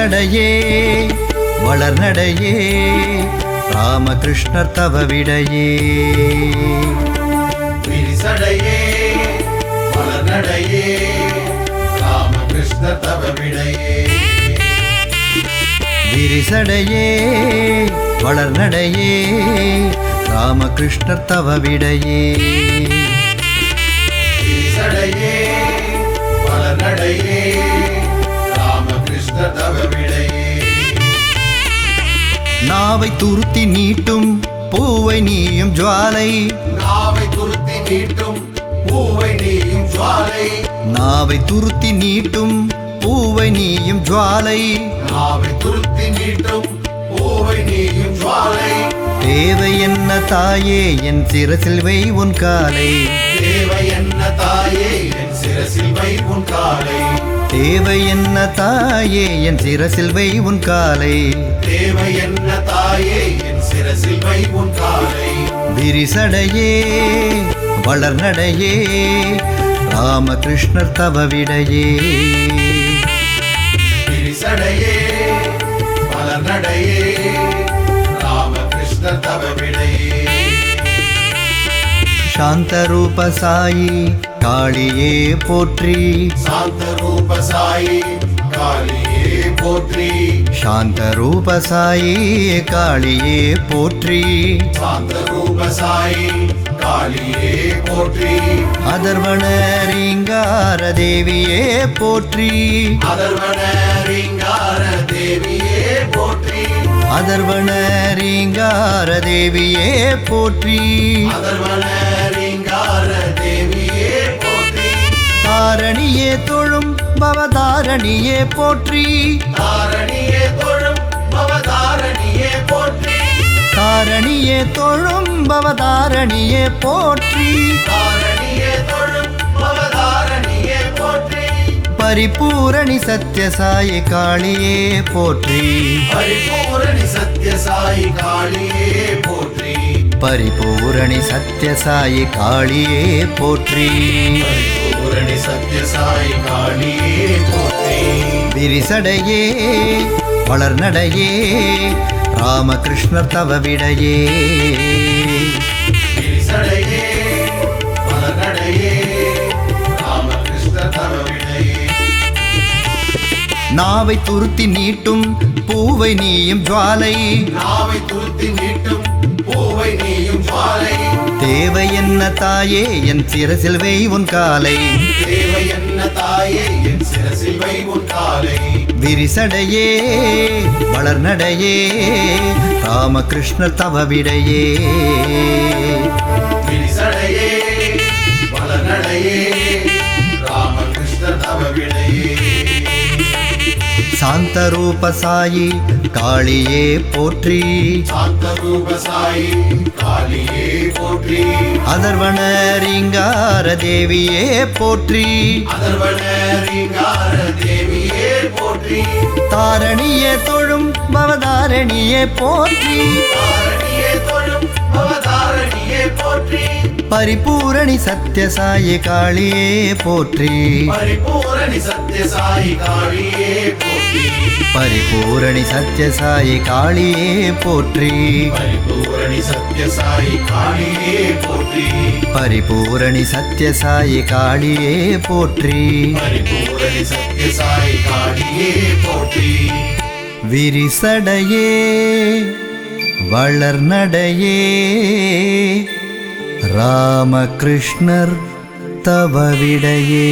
விரிசடையே வளர்நடையே ராமகிருஷ்ணர் தவ விடையே. விரிசடையே வளர்நடையே ராமகிருஷ்ணர் தவ விடையே. விரிசடையே வளர்நடையே ராமகிருஷ்ணர் தவ விடையே. விரிசடையே வளர்நடையே ராமகிருஷ்ணர் தவ விடையே. நாவை துருத்தி நீட்டும் பூவை நீயும் ஜுவாலை. நாவை துருத்தி நீட்டும் பூவை நீயும் ஜுவாலை. நாவை துருத்தி நீட்டும் பூவை நீயும் ஜுவாலை. நாவை துருத்தி நீட்டும் பூவை நீயும் ஜுவாலை. தேவை என்ன தாயே என் சிரசில் வை உன் காலை. தேவை என்ன தாயே என் சிரசில் வை உன் காலை. தேவை என்ன தாயே என் சிரசில் வை உன் காலை. தேவை என்ன தாயே என் சிரசில் வை உன் காலை. விரிசடையே வளர்நடையே ராமகிருஷ்ணர் தவ விடையே. விரிசடையே வளர்நடையே ராமகிருஷ்ணர் தவ விடையே. சாந்த ரூப சாயி காளியே போற்றி. சாந்த ரூப சாயி காளியே போற்றி. சாந்த ரூப சாயி காளியே போற்றி. சாந்த ரூப சாயி காளியே போற்றி. அதர்வண ரீங்கார தேவியே போற்றி. அதர்வண ரீங்கார தேவியே போற்றி. அதர்வண ரீங்கார தேவியே போற்றி. அதர்வண ரீங்கார தேவியே போற்றி. தாரணியே தொழும் பவதாரணியே போற்றி. தாரணியே தொழும் பவதாரணியே போற்றி. தாரணியே தொழும் பவதாரணியே போற்றி. தாரணியே தொழும் பவதாரணியே போற்றி. பரிபூரணி சத்யசாயி காளியே போற்றி. பரிபூரணி சத்யசாயி காளியே போற்றி. பரிபூரணி சத்யசாயி காளியே போற்றி. பரிபூரணி சத்யசாயி காளியே போற்றி. விரிசடையே வளர்நடையே ராமகிருஷ்ணர் தவ விடையே. விரிசடையே வளர்நடையே ராமகிருஷ்ணர் தவ விடையே. நாவை துருத்தி நீட்டும் பூவை நீயும் ஜுவாலை. நாவை துருத்தி நீட்டும் பூவை நீயும் ஜுவாலை. தேவை என்ன தாயே என் சிரசில் வை உன் காலை. தேவை என்ன தாயே என் சிரசில் வை உன் காலை. விரிசடையே வளர்நடையே ராமகிருஷ்ணர் தவ விடையே. விரிசடையே வளர்நடையே ராமகிருஷ்ணர் தவ விடையே. சாந்த ரூப சாயி காளியே போற்றி. சாந்த ரூப சாயி காளியே போற்றி. அதர்வண ரீங்கார தேவியே போற்றி. அதர்வண ரீங்கார தேவியே போற்றி. தாரணியே தொழும் பவதாரணியே போற்றி. தாரணியே தொழும் பவதாரணியே போற்றி. பரிபூரணி சத்யசாயி காளியே போற்றி. பரிபூரணி சத்யசாயி காளியே போற்றி. பரிபூரணி சத்யசாயி காளியே போற்றி. பரிபூரணி சத்யசாயி காளியே போற்றி. பரிபூரணி சத்யசாயி காளியே போற்றி. பரிபூரணி சத்யசாயி காளியே போற்றி. விரிசடையே வளர்நடையே ராமகிருஷ்ணர் தவ விடையே.